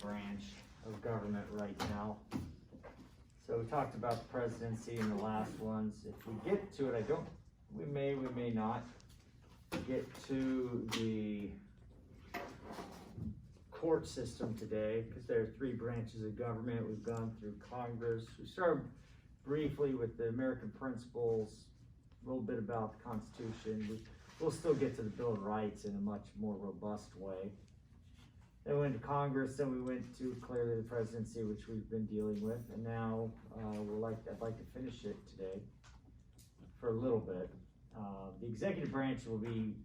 branch of government right now. So we talked about the presidency in the last ones. If we get to it, we may not get to the court system today, because there are 3 branches of government. We've gone through Congress. We started briefly with the American principles, a little bit about the Constitution. We'll still get to the Bill of Rights in a much more robust way. Then we went to Congress, then we went to clearly the presidency, which we've been dealing with, and now I'd like to finish it today for a little bit. The executive branch will be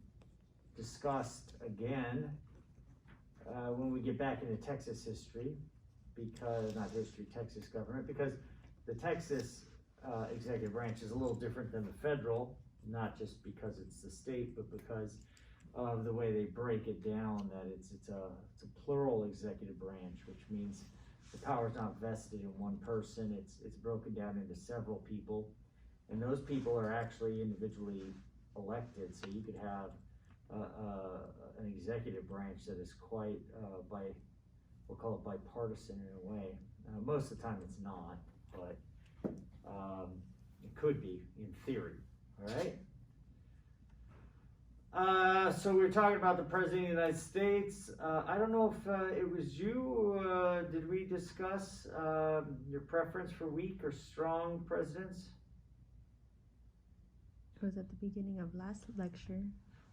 discussed again when we get back into Texas history, Texas government, because the Texas executive branch is a little different than the federal, not just because it's the state, but because of the way they break it down, that it's a plural executive branch, which means the power is not vested in one person. It's broken down into several people, and those people are actually individually elected. So you could have an executive branch that is quite we'll call it bipartisan in a way. Most of the time it's not, but it could be in theory. All right. So we were talking about the President of the United States. I don't know if it was you, did we discuss your preference for weak or strong presidents? It was at the beginning of last lecture.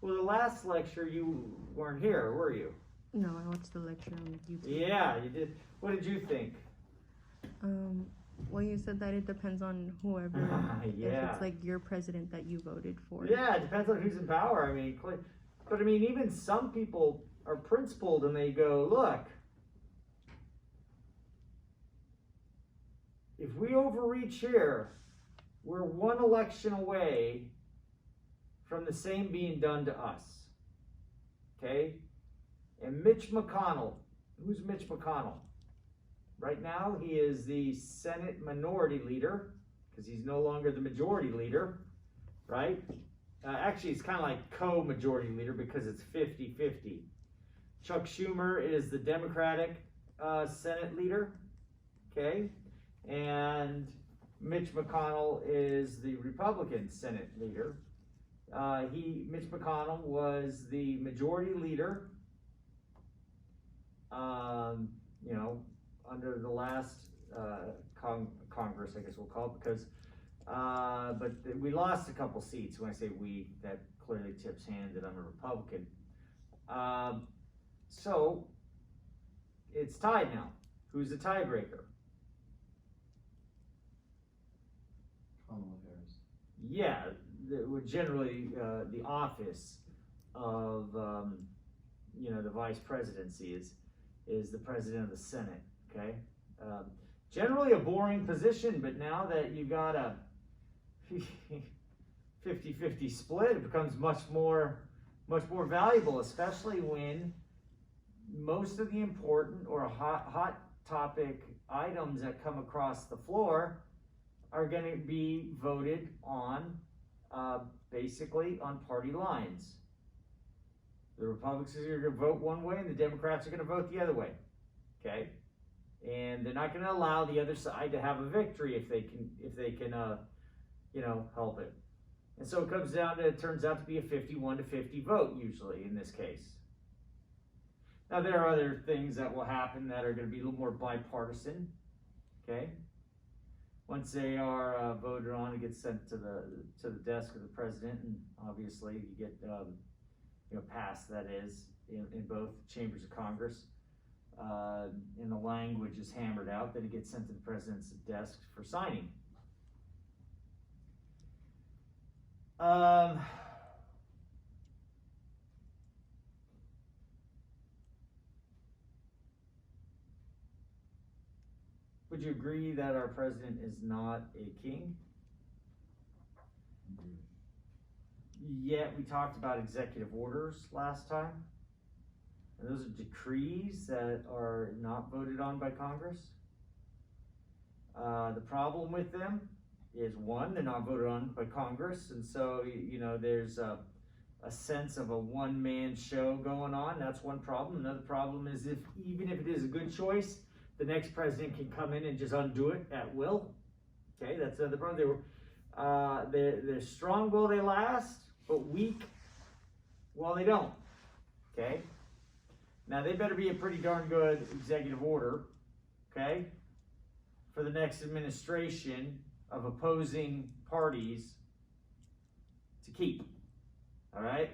Well, the last lecture you weren't here, were you? No, I watched the lecture on YouTube. Yeah, you did. What did you think? Well, you said that it depends on whoever, yeah. if it's like your president that you voted for. Yeah, it depends on who's in power. I mean, but I mean, even some people are principled and they go, look, if we overreach here, we're one election away from the same being done to us. Okay? And Mitch McConnell, who's Mitch McConnell? Right now, he is the Senate minority leader, because he's no longer the majority leader, right? Actually, it's kind of like co-majority leader because it's 50-50. Chuck Schumer is the Democratic Senate leader, okay? And Mitch McConnell is the Republican Senate leader. Mitch McConnell was the majority leader, under the last Congress, I guess we'll call it, because but we lost a couple seats. When I say we, that clearly tips hand that I'm a Republican. So it's tied now. Who's the tiebreaker? Kamala Harris. Yeah, generally the office of the vice presidency is the president of the Senate. Okay, generally a boring position, but now that you got a 50-50 split, it becomes much more valuable, especially when most of the important or hot topic items that come across the floor are going to be voted on basically on party lines. The Republicans are going to vote one way and the Democrats are going to vote the other way. Okay? And they're not going to allow the other side to have a victory if they can help it. And so it turns out to be a 51-50 vote usually in this case. Now there are other things that will happen that are going to be a little more bipartisan. Okay? Once they are voted on, it gets sent to the desk of the president, and obviously you get passed. That is in both chambers of Congress. And the language is hammered out, then it gets sent to the president's desk for signing. Would you agree that our president is not a king? Yet we talked about executive orders last time. And those are decrees that are not voted on by Congress. The problem with them is, one, they're not voted on by Congress, and so there's a sense of a one-man show going on. That's one problem. Another problem is even if it is a good choice, the next president can come in and just undo it at will. Okay, that's another problem. They're strong while they last, but weak while they don't. Okay, now they better be a pretty darn good executive order, okay, for the next administration of opposing parties to keep. All right,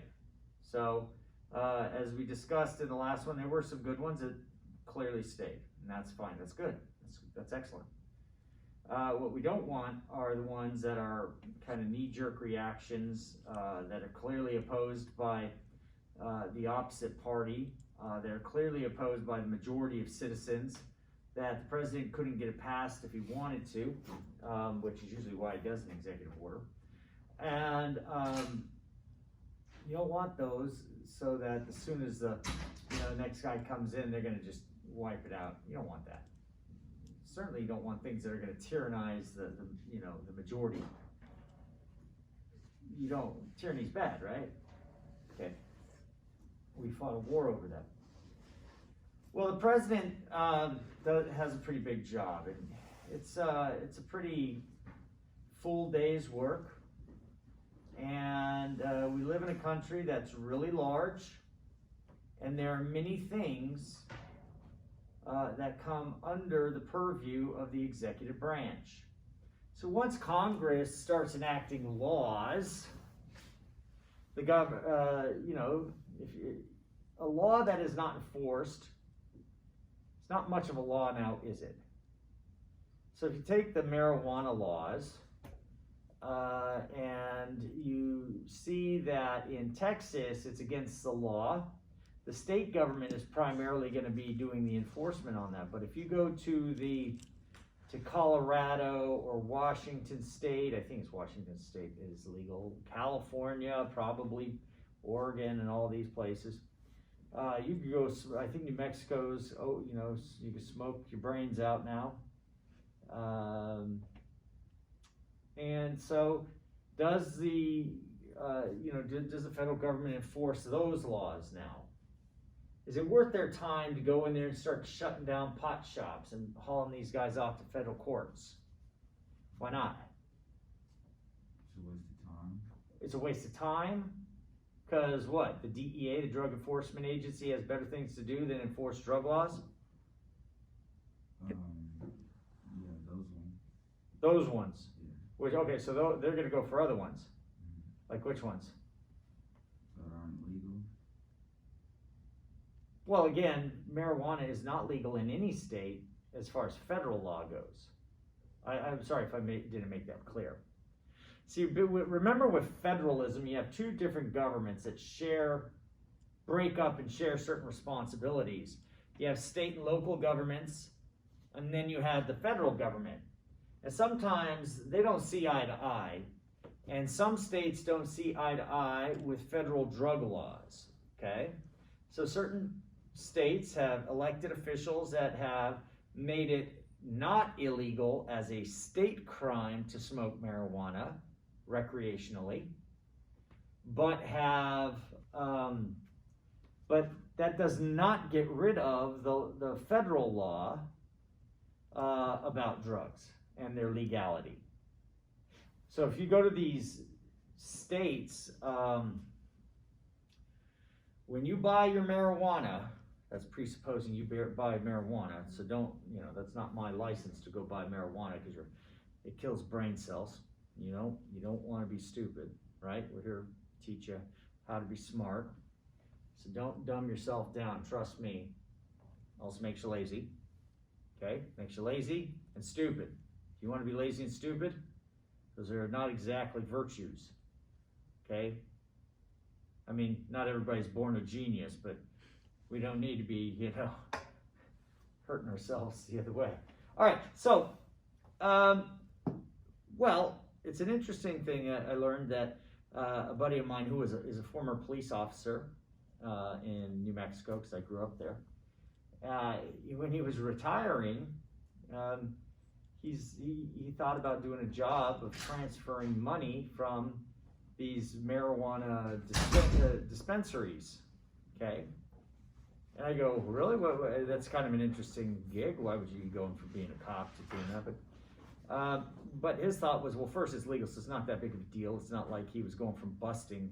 so as we discussed in the last one, there were some good ones that clearly stayed, and that's fine. That's good. That's excellent. What we don't want are the ones that are kind of knee-jerk reactions that are clearly opposed by the opposite party. They're clearly opposed by the majority of citizens, that the president couldn't get it passed if he wanted to, which is usually why he does an executive order. And you don't want those so that as soon as the next guy comes in, they're going to just wipe it out. You don't want that. Certainly you don't want things that are going to tyrannize the majority. You don't, tyranny's bad, right? Okay. We fought a war over that. Well, the president has a pretty big job, and it's a pretty full day's work. And we live in a country that's really large, and there are many things that come under the purview of the executive branch. So once Congress starts enacting laws, the a law that is not enforced, it's not much of a law now, is it? So if you take the marijuana laws, and you see that in Texas it's against the law, the state government is primarily going to be doing the enforcement on that. But if you go to Colorado or Washington State, I think it's Washington State is legal, California, probably Oregon, and all these places. You can go, I think New Mexico's, you can smoke your brains out now. And so does the federal government enforce those laws now? Is it worth their time to go in there and start shutting down pot shops and hauling these guys off to federal courts? Why not? It's a waste of time. It's a waste of time because what? The DEA, the Drug Enforcement Agency, has better things to do than enforce drug laws? Yeah, those ones. Those ones. Yeah. Which, okay, so they're going to go for other ones. Like which ones? That aren't legal. Well, again, marijuana is not legal in any state as far as federal law goes. I'm sorry if I didn't make that clear. See, remember with federalism, you have two different governments that break up and share certain responsibilities. You have state and local governments, and then you have the federal government. And sometimes they don't see eye to eye, and some states don't see eye to eye with federal drug laws, okay? So certain states have elected officials that have made it not illegal as a state crime to smoke marijuana recreationally, but that does not get rid of the federal law about drugs and their legality. So if you go to these states, when you buy your marijuana, that's presupposing you buy marijuana, so that's not my license to go buy marijuana because it kills brain cells. You don't want to be stupid, right? We're here to teach you how to be smart. So don't dumb yourself down, trust me. Also makes you lazy, okay? Makes you lazy and stupid. If you want to be lazy and stupid, those are not exactly virtues, okay? I mean, not everybody's born a genius, but we don't need to be, hurting ourselves the other way. All right, so, it's an interesting thing. I learned that a buddy of mine who is a former police officer in New Mexico, because I grew up there, when he was retiring, he thought about doing a job of transferring money from these marijuana dispensaries, okay? And I go, really? That's kind of an interesting gig. Why would you be going from being a cop to doing that? But his thought was, well, first, it's legal, so it's not that big of a deal. It's not like he was going from busting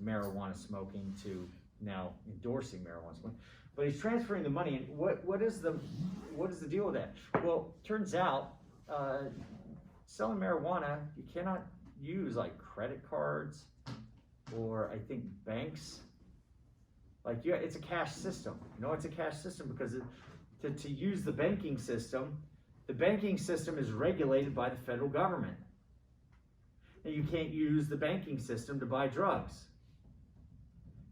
marijuana smoking to now endorsing marijuana smoking. But he's transferring the money, and what is the deal with that? Well, turns out, selling marijuana, you cannot use like credit cards or I think banks. Like it's a cash system. You know, it's a cash system because to use the banking system is regulated by the federal government. And you can't use the banking system to buy drugs.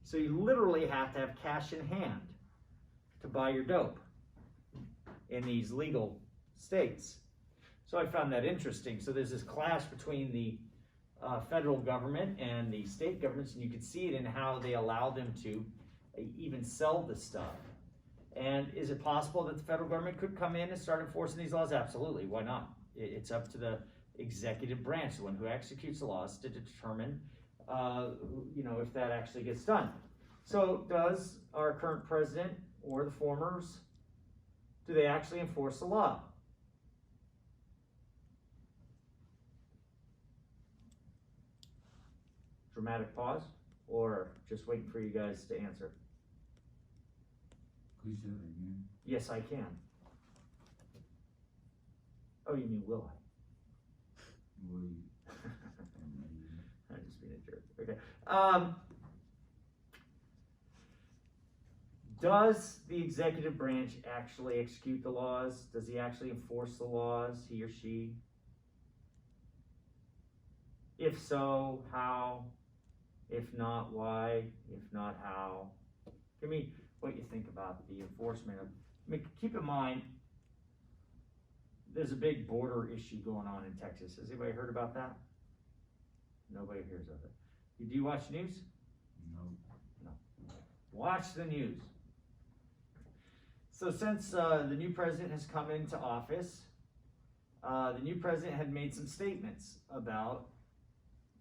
So you literally have to have cash in hand to buy your dope in these legal states. So I found that interesting. So there's this clash between the federal government and the state governments, and you can see it in how they allow them to even sell the stuff. And is it possible that the federal government could come in and start enforcing these laws? Absolutely. Why not? It's up to the executive branch, the one who executes the laws, to determine, if that actually gets done. So does our current president or the formers, do they actually enforce the law? Dramatic pause, or just waiting for you guys to answer? Could you say that again? Yes, I can. Oh, you mean will I? Will you? I'm just being a jerk. Okay. Does the executive branch actually execute the laws? Does he actually enforce the laws, he or she? If so, how? If not, why? If not, how? Give me what you think about the enforcement of. Keep in mind, there's a big border issue going on in Texas. Has anybody heard about that? Nobody hears of it. Do you watch news? No. Watch the news. So since the new president has come into office, the new president had made some statements about,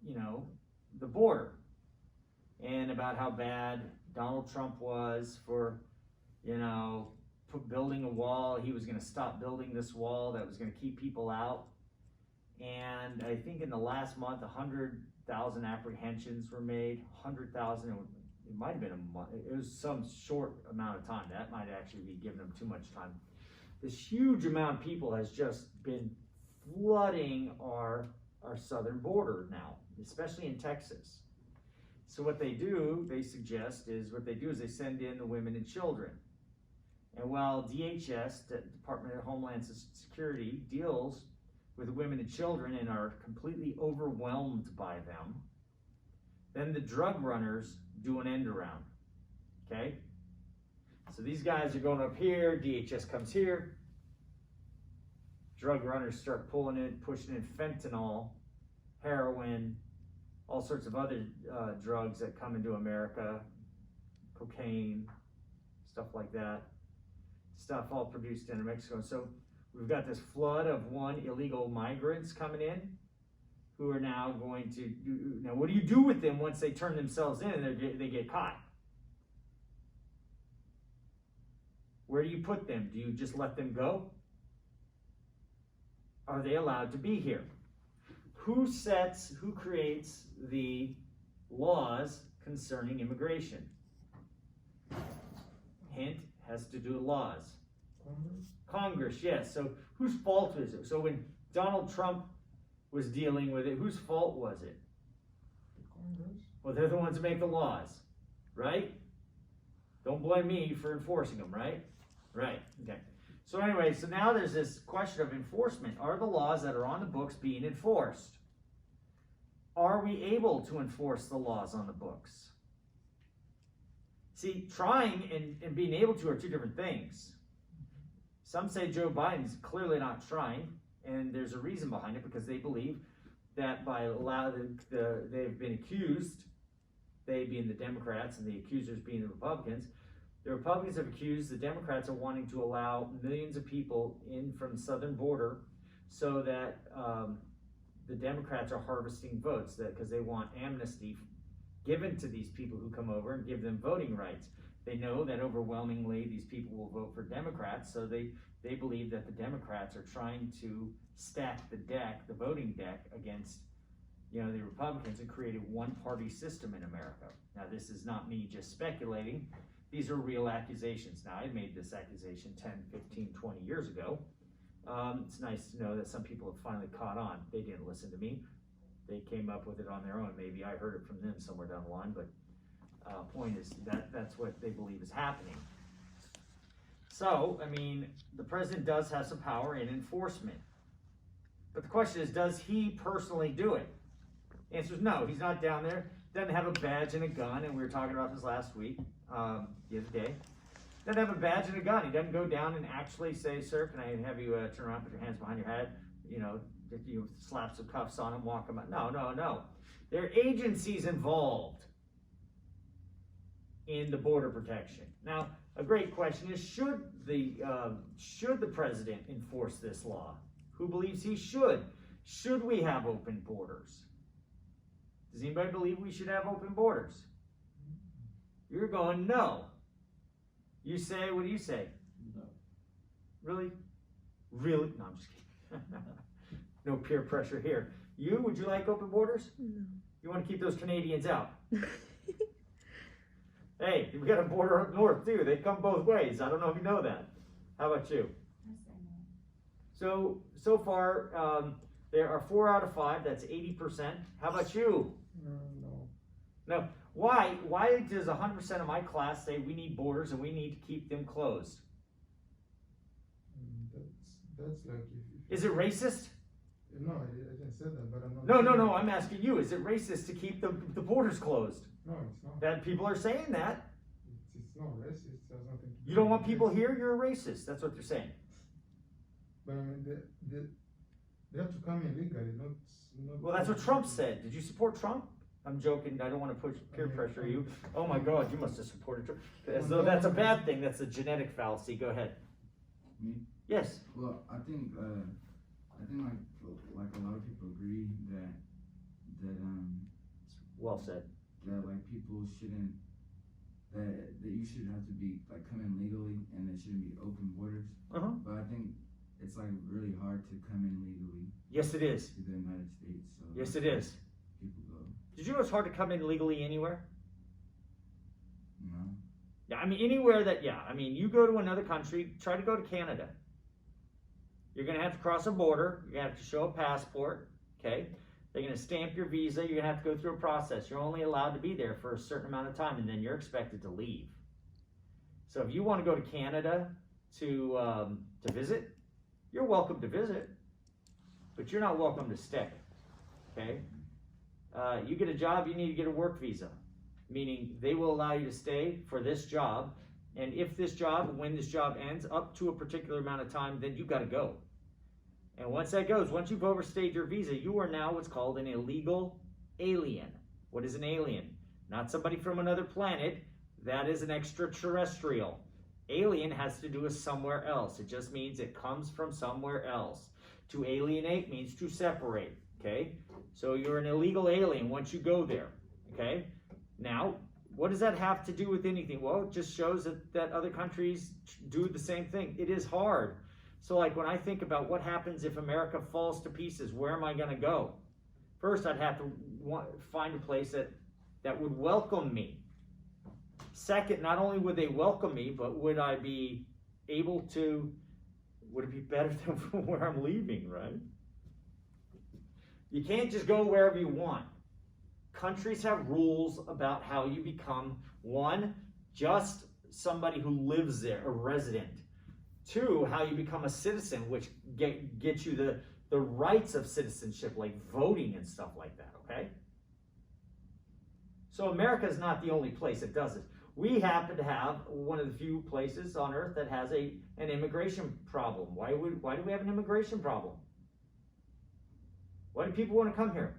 the border and about how bad Donald Trump was for, building a wall. He was going to stop building this wall that was going to keep people out. And I think in the last month, 100,000 apprehensions were made. 100,000. It might have been a month. It was some short amount of time. That might actually be giving them too much time. This huge amount of people has just been flooding our southern border now, especially in Texas. So what they suggest is they send in the women and children. And while DHS, the Department of Homeland Security, deals with women and children and are completely overwhelmed by them, then the drug runners do an end around, okay? So these guys are going up here, DHS comes here, drug runners start pushing in fentanyl, heroin, all sorts of other drugs that come into America, cocaine, stuff like that, stuff all produced in Mexico. So we've got this flood of illegal migrants coming in, who are now going to do. Now, what do you do with them once they turn themselves in and they get caught? Where do you put them? Do you just let them go? Are they allowed to be here? Who creates the laws concerning immigration? Hint, has to do with laws. Congress, yes. So whose fault is it? So when Donald Trump was dealing with it, whose fault was it? Congress. Well, they're the ones that make the laws, right? Don't blame me for enforcing them, right? Right, okay. So anyway, so now there's this question of enforcement. Are the laws that are on the books being enforced? Are we able to enforce the laws on the books? See, trying and being able to are two different things. Some say Joe Biden's clearly not trying, and there's a reason behind it, because they believe that by they've been accused, they being the Democrats and the accusers being the Republicans have accused the Democrats of wanting to allow millions of people in from the southern border so that the Democrats are harvesting votes because they want amnesty given to these people who come over and give them voting rights. They know that overwhelmingly these people will vote for Democrats, so they believe that the Democrats are trying to stack the deck, the voting deck, against the Republicans and create a one-party system in America. Now, this is not me just speculating. These are real accusations. Now, I made this accusation 10, 15, 20 years ago. It's nice to know that some people have finally caught on. They didn't listen to me. They came up with it on their own. Maybe I heard it from them somewhere down the line, but point is that's what they believe is happening. So, I mean, the president does have some power in enforcement. But the question is, does he personally do it? The answer is no. He's not down there. Doesn't have a badge and a gun, and we were talking about this last week, the other day. Doesn't have a badge and a gun. He doesn't go down and actually say, sir, can I have you turn around, put your hands behind your head, you slap some cuffs on him, walk him out. No. There are agencies involved in the border protection. Now, a great question is, should the president enforce this law? Who believes he should? Should we have open borders? Does anybody believe we should have open borders? You're going no. You say, what do you say? No. Really? Really? No, I'm just kidding. No peer pressure here. Would you like open borders? No. You want to keep those Canadians out? Hey, we got a border up north too. They come both ways. I don't know if you know that. How about you? So far, there are 4 out of 5. That's 80%. How about you? No. Why does 100% of my class say we need borders and we need to keep them closed? That's like Is it racist? No, I didn't say that, but I'm not. No. I'm asking you. Is it racist to keep the borders closed? No, it's not. That people are saying that. It's not racist. It has nothing to do. You don't want with people race. here. You're a racist. That's what they're saying. But I mean, they have to come in legally, not. Well, that's what Trump said. Did you support Trump? I'm joking. I don't want to push peer pressure you. Oh my God, you must have supported Trump. As though that's a bad thing. That's a genetic fallacy. Go ahead. Me? Yes. Well, I think like a lot of people agree that Well said. that like people shouldn't that you should have to be like come in legally and there shouldn't be open borders. But I think it's like really hard to come in legally Yes, it is. to the United States. So Yes, it is. people go. Did you know it's hard to come in legally anywhere? No. Yeah, I mean, anywhere that, you go to another country, try to go to Canada. You're going to have to cross a border. You're going to have to show a passport, okay? They're going to stamp your visa. You're going to have to go through a process. You're only allowed to be there for a certain amount of time, and then you're expected to leave. So if you want to go to Canada to visit, you're welcome to visit, but you're not welcome to stay, okay? You get a job, you need to get a work visa, meaning they will allow you to stay for this job, and if this job, when this job ends, up to a particular amount of time, then you got to go. And once you've overstayed your visa, you are now what's called an illegal alien. What is an alien? Not somebody from another planet. That is an extraterrestrial. Alien has to do with somewhere else. It just means it comes from somewhere else. To alienate means to separate, okay? So you're an illegal alien once you go there, okay? Now, what does that have to do with anything? Well, it just shows that other countries do the same thing. It is hard. So like when I think about what happens if America falls to pieces, where am I going to go? First, I'd have to find a place that would welcome me. Second, not only would they welcome me, but would I be able to, would it be better than from where I'm leaving, right? You can't just go wherever you want. Countries have rules about how you become, one, just somebody who lives there, a resident. Two, how you become a citizen, which gets you the rights of citizenship, like voting and stuff like that, okay? So America is not the only place that does it. We happen to have one of the few places on earth that has an immigration problem. Why do we have an immigration problem? Why do people want to come here?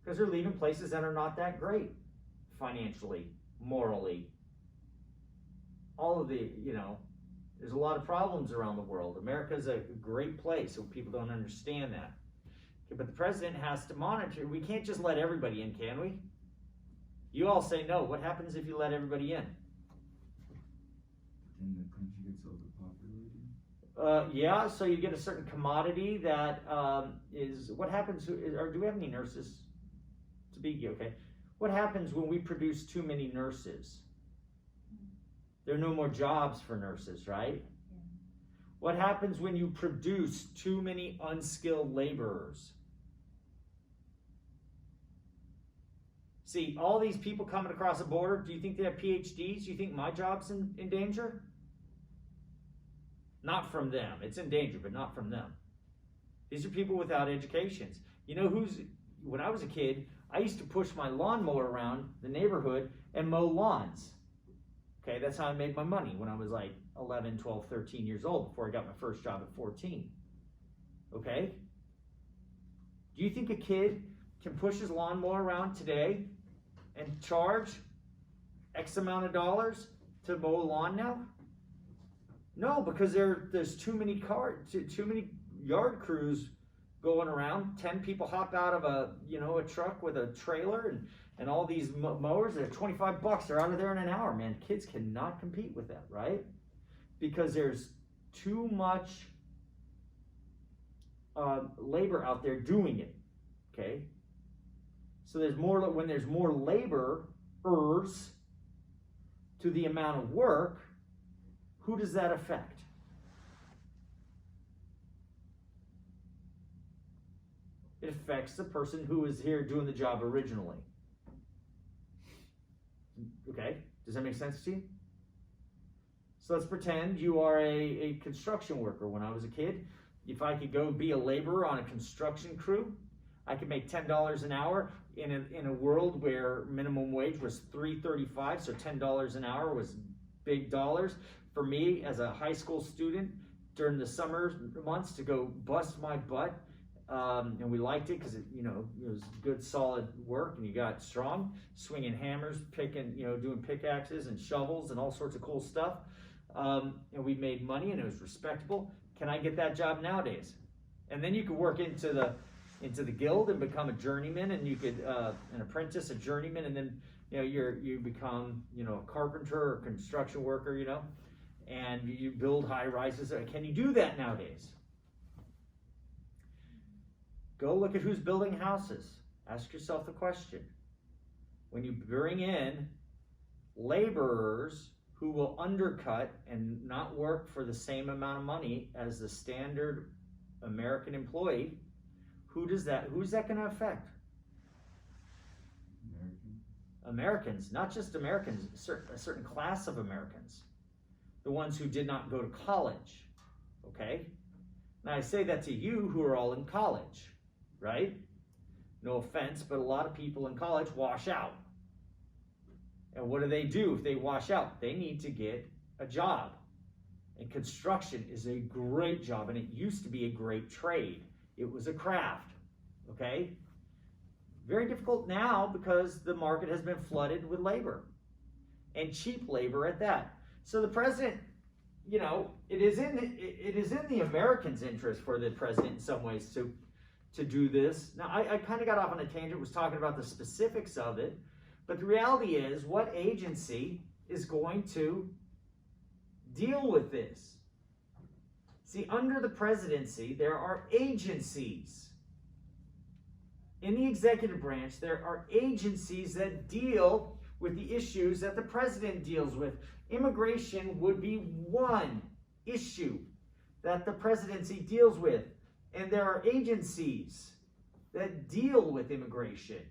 Because they're leaving places that are not that great financially, morally. All of the, there's a lot of problems around the world. America is a great place, so people don't understand that. Okay, but the president has to monitor. We can't just let everybody in, can we? You all say no. What happens if you let everybody in? Then the country gets overpopulated. Yeah, so you get a certain commodity that is, what happens, or do we have any nurses? To be, okay. What happens when we produce too many nurses? There are no more jobs for nurses, right? Yeah. What happens when you produce too many unskilled laborers? See, all these people coming across the border, do you think they have PhDs? Do you think my job's in danger? Not from them. It's in danger, but not from them. These are people without educations. You know when I was a kid, I used to push my lawnmower around the neighborhood and mow lawns. Okay, that's how I made my money when I was like 11, 12, 13 years old, before I got my first job at 14. Okay? Do you think a kid can push his lawnmower around today and charge X amount of dollars to mow a lawn now? No, because there's too many yard crews going around. 10 people hop out of a truck with a trailer and all these mowers. They're $25. They're out of there in an hour, man. Kids cannot compete with that, right? Because there's too much labor out there doing it. Okay. So when there's more laborers to the amount of work, who does that affect? It affects the person who was here doing the job originally. Okay, does that make sense to you? So let's pretend you are a construction worker. When I was a kid, if I could go be a laborer on a construction crew, I could make $10 an hour in a world where minimum wage was $3.35, so $10 an hour was big dollars. For me, as a high school student, during the summer months, to go bust my butt, and we liked it because it was good, solid work, and you got strong, swinging hammers, doing pickaxes and shovels and all sorts of cool stuff, and we made money, and it was respectable. Can I get that job nowadays? And then you could work into the guild and become a journeyman, and you could an apprentice, a journeyman, and then you become a carpenter or construction worker, and you build high rises. Can you do that nowadays? Go look at who's building houses. Ask yourself the question. When you bring in laborers who will undercut and not work for the same amount of money as the standard American employee, who's that going to affect? Americans, not just Americans, a certain class of Americans. The ones who did not go to college, okay? Now I say that to you who are all in college, right? No offense, but a lot of people in college wash out. And what do they do if they wash out? They need to get a job. And construction is a great job, and it used to be a great trade. It was a craft, okay? Very difficult now because the market has been flooded with labor, and cheap labor at that. So the president, it is in the Americans' interest for the president in some ways to do this. Now, I kind of got off on a tangent, was talking about the specifics of it, but the reality is, what agency is going to deal with this? See, under the presidency, there are agencies. In the executive branch, there are agencies that deal with the issues that the president deals with. Immigration would be one issue that the presidency deals with. And there are agencies that deal with immigration.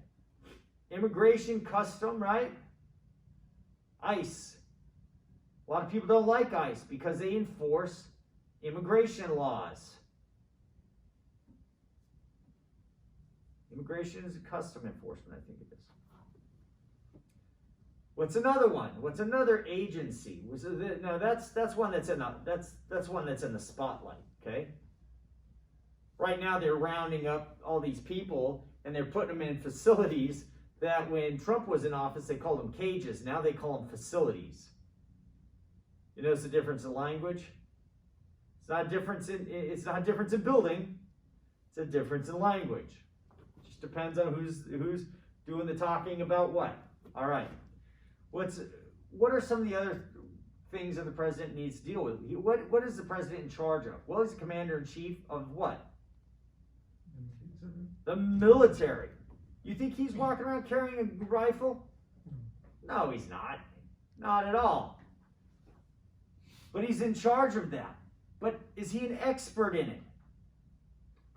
Immigration, custom, right? ICE. A lot of people don't like ICE because they enforce immigration laws. Immigration is a custom enforcement, I think it is. What's another one? What's another agency? No, that's one that's in the spotlight. Okay. Right now they're rounding up all these people and they're putting them in facilities that when Trump was in office they called them cages. Now they call them facilities. You notice the difference in language? It's not a difference in building. It's a difference in language. Just depends on who's doing the talking about what. All right. What are some of the other things that the president needs to deal with? What is the president in charge of? Well, he's the commander-in-chief of what? The military. You think he's walking around carrying a rifle? No, he's not. Not at all. But he's in charge of that. But is he an expert in it?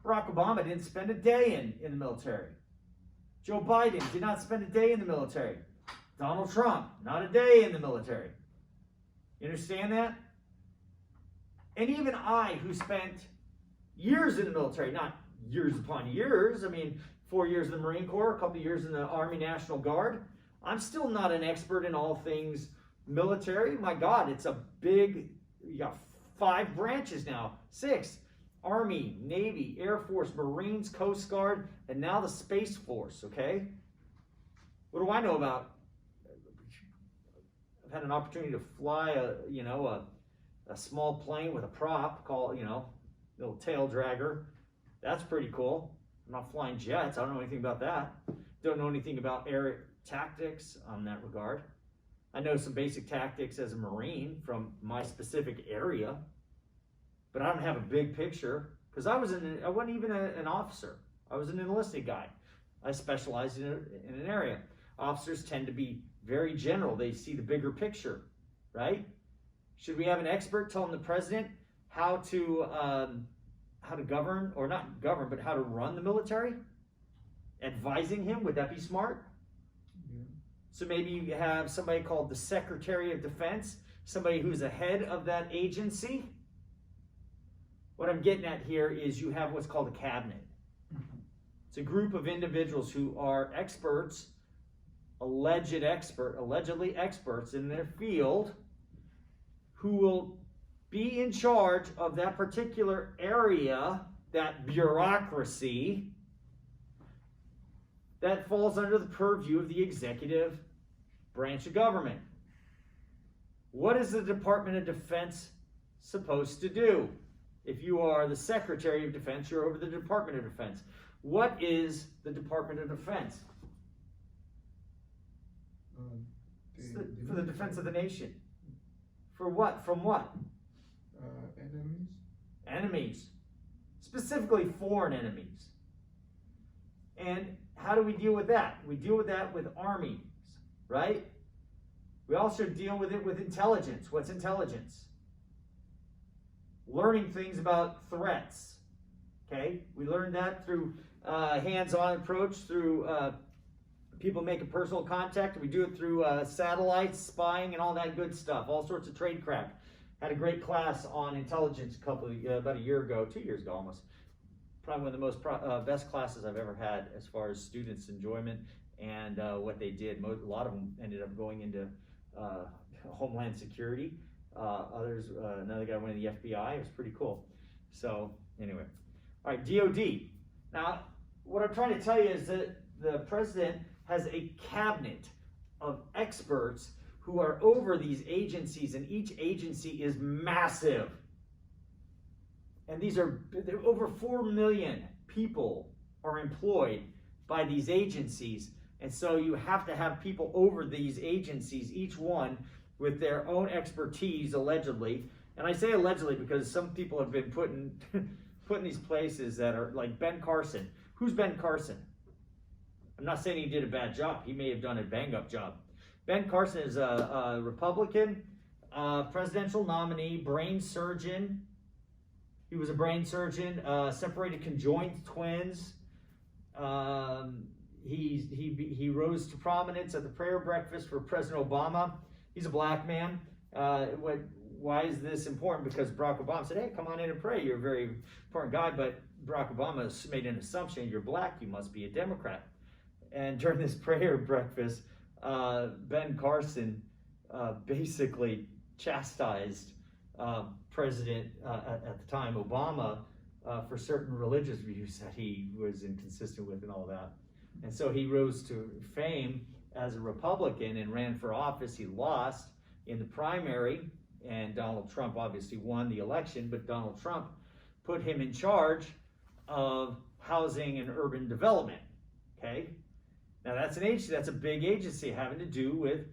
Barack Obama didn't spend a day in the military. Joe Biden did not spend a day in the military. Donald Trump, not a day in the military. You understand that? And even I, who spent years in the military, not years upon years, I mean, 4 years in the Marine Corps, a couple of years in the Army National Guard, I'm still not an expert in all things military. My God, it's a big, you got 5 branches now, 6. Army, Navy, Air Force, Marines, Coast Guard, and now the Space Force, okay? What do I know about? I've had an opportunity to fly a small plane with a prop called, little tail dragger. That's pretty cool. I'm not flying jets. I don't know anything about that. Don't know anything about air tactics on that regard. I know some basic tactics as a Marine from my specific area, but I don't have a big picture because I wasn't even an officer. I was an enlisted guy. I specialized in an area. Officers tend to be very general. They see the bigger picture, right? Should we have an expert telling the president how to govern, or not govern, but how to run the military? Advising him, would that be smart? Yeah. So maybe you have somebody called the Secretary of Defense, somebody who's the head of that agency. What I'm getting at here is you have what's called a cabinet. It's a group of individuals who are experts, allegedly experts in their field, who will be in charge of that particular area, that bureaucracy, that falls under the purview of the executive branch of government. What is the Department of Defense supposed to do? If you are the Secretary of Defense, you're over the Department of Defense. What is the Department of Defense? For the defense of the nation. For what? From what? Enemies. Enemies. Specifically foreign enemies. And how do we deal with that? We deal with that with armies, right? We also deal with it with intelligence. What's intelligence? Learning things about threats. Okay? We learn that through hands-on approach, through people making personal contact. We do it through satellites, spying, and all that good stuff. All sorts of trade craft. Had a great class on intelligence about a year ago, 2 years ago almost. Probably one of the most best classes I've ever had as far as students' enjoyment and what they did. A lot of them ended up going into Homeland Security. Others, another guy went into the FBI. It was pretty cool. So anyway, all right, DOD. Now, what I'm trying to tell you is that the president has a cabinet of experts who are over these agencies, and each agency is massive. And these are over 4 million people are employed by these agencies. And so you have to have people over these agencies, each one with their own expertise, allegedly. And I say allegedly because some people have been put in these places that are like Ben Carson. Who's Ben Carson? I'm not saying he did a bad job. He may have done a bang-up job. Ben Carson is a Republican presidential nominee, brain surgeon. He was a brain surgeon, separated conjoined twins. He rose to prominence at the prayer breakfast for President Obama. He's a black man. Why is this important? Because Barack Obama said, hey, come on in and pray. You're a very important guy. But Barack Obama made an assumption, you're black, you must be a Democrat. And during this prayer breakfast, Ben Carson basically chastised President, at the time, Obama, for certain religious views that he was inconsistent with and all that. And so he rose to fame as a Republican and ran for office. He lost in the primary, and Donald Trump obviously won the election, but Donald Trump put him in charge of Housing and Urban Development, okay? Now that's an agency, that's a big agency having to do with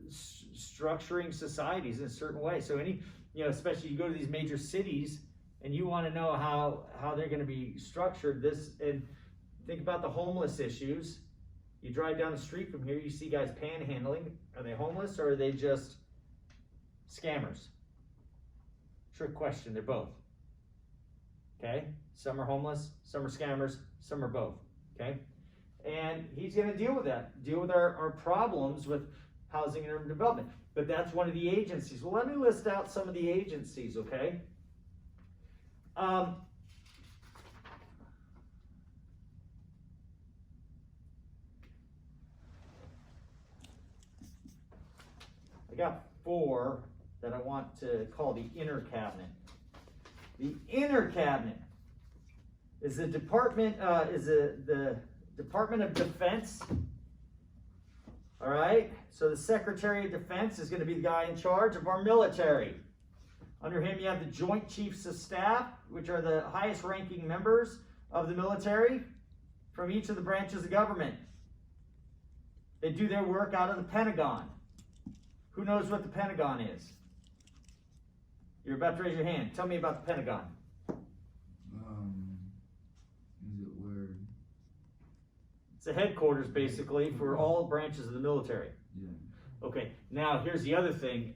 structuring societies in a certain way. So especially you go to these major cities and you want to know how they're going to be structured, and think about the homeless issues. You drive down the street from here, you see guys panhandling. Are they homeless or are they just scammers? Trick question, they're both. Okay? Some are homeless, some are scammers, some are both. Okay? And he's going to deal with that, deal with our problems with housing and urban development. But that's one of the agencies. Well, let me list out some of the agencies, okay? I got 4 that I want to call the inner cabinet. The inner cabinet is the Department the Department of Defense. All right, so the Secretary of Defense is going to be the guy in charge of our military. Under him, you have the Joint Chiefs of Staff, which are the highest ranking members of the military from each of the branches of government. They do their work out of the Pentagon. Who knows what the Pentagon is? You're about to raise your hand. Tell me about the Pentagon. Is it where? It's the headquarters, basically, for all branches of the military. Yeah. Okay, now here's the other thing.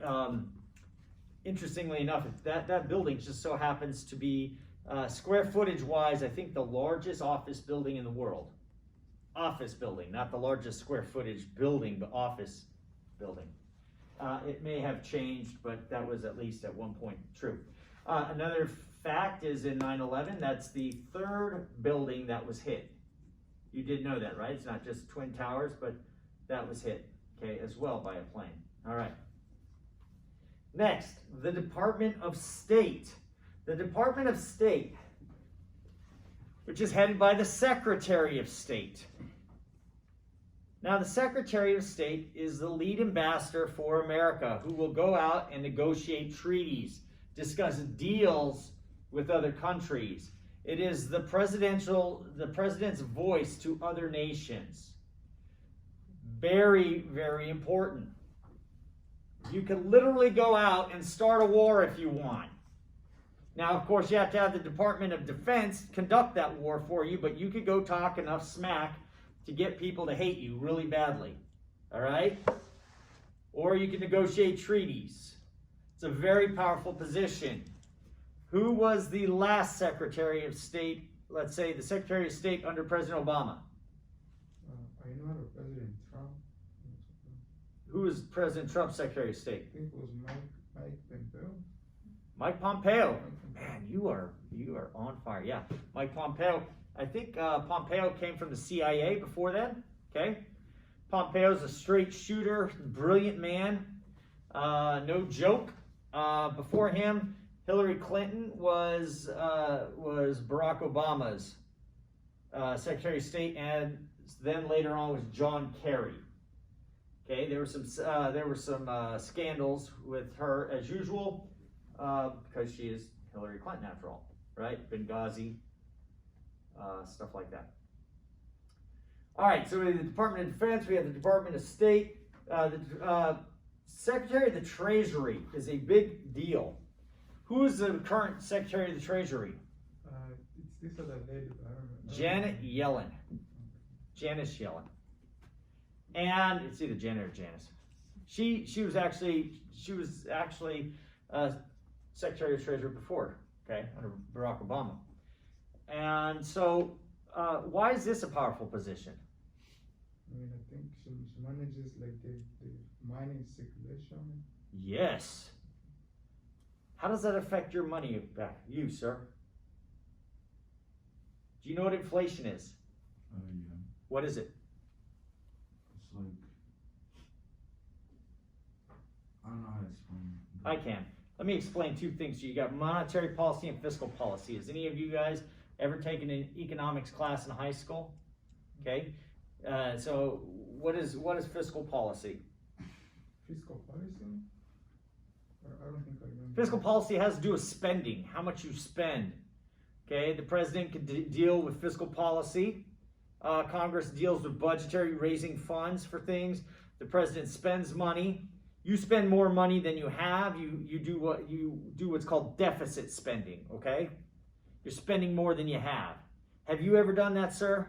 Interestingly enough, that building just so happens to be, square footage-wise, I think the largest office building in the world. Office building, not the largest square footage building, but office building. It may have changed, but that was at least at one point true. Another fact is in 9/11, that's the 3rd building that was hit. You did know that, right? It's not just Twin Towers, but that was hit, okay, as well by a plane. All right. Next, the Department of State. The Department of State, which is headed by the Secretary of State. Now, the Secretary of State is the lead ambassador for America who will go out and negotiate treaties, discuss deals with other countries. It is the president's voice to other nations. Very, very important. You can literally go out and start a war if you want. Now, of course, you have to have the Department of Defense conduct that war for you, but you could go talk enough smack to get people to hate you really badly. All right? Or you can negotiate treaties. It's a very powerful position. Who was the last Secretary of State, let's say the Secretary of State under President Obama? I know President Trump. Who was President Trump's Secretary of State? I think it was Mike Pompeo. Mike Pompeo. Man, you are on fire. Yeah, Mike Pompeo. I think Pompeo came from the CIA before then. Okay, Pompeo's a straight shooter, brilliant man. No joke. Before him, Hillary Clinton was Barack Obama's Secretary of State, and then later on was John Kerry. Okay, there were some scandals with her as usual, because she is Hillary Clinton after all, right? Benghazi, stuff like that. All right, so we have the Department of Defense, we have the Department of State. The Secretary of the Treasury is a big deal. Who is the current Secretary of the Treasury? It's this other lady, but I don't know. Janet Yellen. Janice Yellen. And it's either Janet or Janice. She was actually Secretary of Treasury before, okay, under Barack Obama. And so, why is this a powerful position? I mean, I think she manages like the money circulation. Yes. How does that affect your money back, you, sir? Do you know what inflation is? Yeah. What is it? It's like, I don't know how to explain it. I can. Let me explain 2 things. You got monetary policy and fiscal policy. Has any of you guys ever taken an economics class in high school? Okay. So what is fiscal policy? Fiscal policy? I don't think I remember. Fiscal policy has to do with spending, how much you spend. Okay, the president could deal with fiscal policy. Congress deals with budgetary, raising funds for things. The president spends money. You spend more money than you have. You do what's called deficit spending. Okay, you're spending more than you have. Have you ever done that, sir?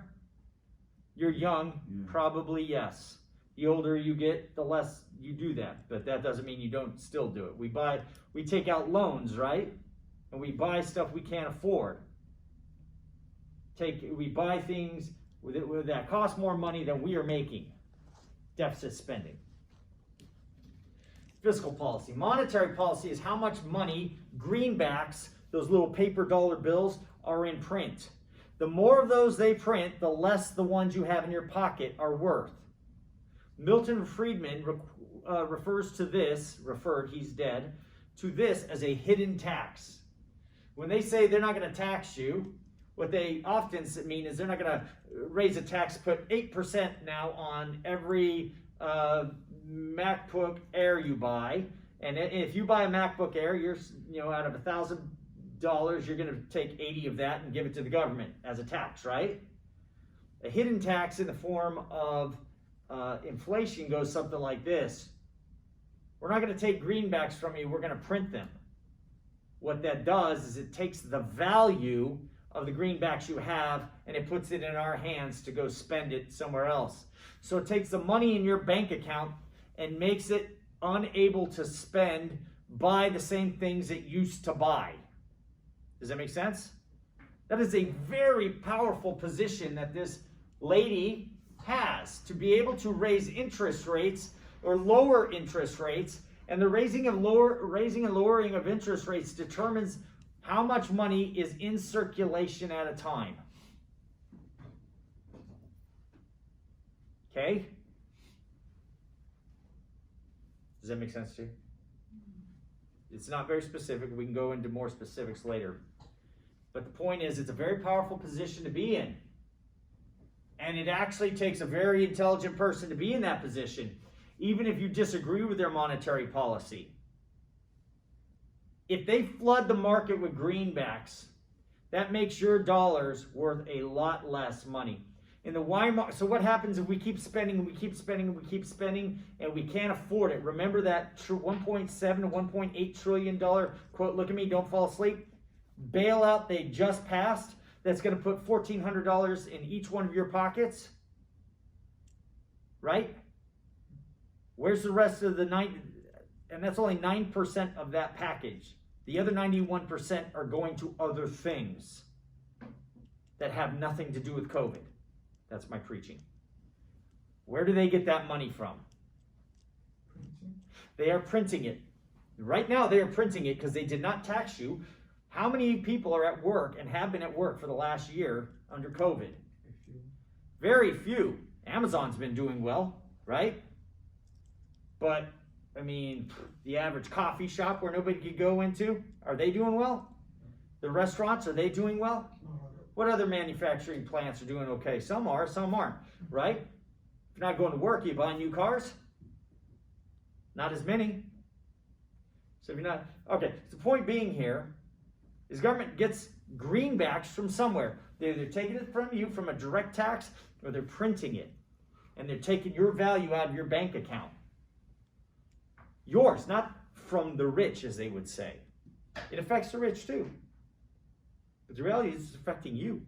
You're young, probably yes. The older you get, the less you do that. But that doesn't mean you don't still do it. We take out loans, right? And we buy stuff we can't afford. We buy things that cost more money than we are making. Deficit spending. Fiscal policy. Monetary policy is how much money, greenbacks, those little paper dollar bills, are in print. The more of those they print, the less the ones you have in your pocket are worth. Milton Friedman refers to this, he's dead, to this as a hidden tax. When they say they're not going to tax you, what they often mean is they're not going to raise a tax, put 8% now on every MacBook Air you buy. And if you buy a MacBook Air, you're, out of $1,000, you're going to take 80 of that and give it to the government as a tax, right? A hidden tax in the form of inflation goes something like this. We're not going to take greenbacks from you, we're going to print them. What that does is it takes the value of the greenbacks you have and it puts it in our hands to go spend it somewhere else. So it takes the money in your bank account and makes it unable to buy the same things it used to buy. Does that make sense? That is a very powerful position that this lady has, to be able to raise interest rates or lower interest rates. And the raising and lowering of interest rates determines how much money is in circulation at a time. Okay? Does that make sense to you? It's not very specific. We can go into more specifics later. But the point is, it's a very powerful position to be in. And it actually takes a very intelligent person to be in that position, even if you disagree with their monetary policy. If they flood the market with greenbacks, that makes your dollars worth a lot less money. In the Weimar, so what happens if we keep spending and we keep spending and we keep spending and we can't afford it? Remember that $1.7 to $1.8 trillion quote, look at me, don't fall asleep, bailout they just passed that's going to put $1,400 in each one of your pockets? Right? Where's the rest of the and that's only 9% of that package. The other 91% are going to other things that have nothing to do with COVID. That's my preaching. Where do they get that money from? They are printing it. Right now they are printing it because they did not tax you. How many people are at work and have been at work for the last year under COVID? Very few. Amazon's been doing well, right? But, I mean, the average coffee shop where nobody could go into, are they doing well? The restaurants, are they doing well? What other manufacturing plants are doing okay? Some are, some aren't, right? If you're not going to work, you buy new cars? Not as many. So if you're not, okay, so the point being here is government gets greenbacks from somewhere. They're either taking it from you from a direct tax or they're printing it. And they're taking your value out of your bank account. Yours, not from the rich, as they would say. It affects the rich too. But the reality is it's affecting you.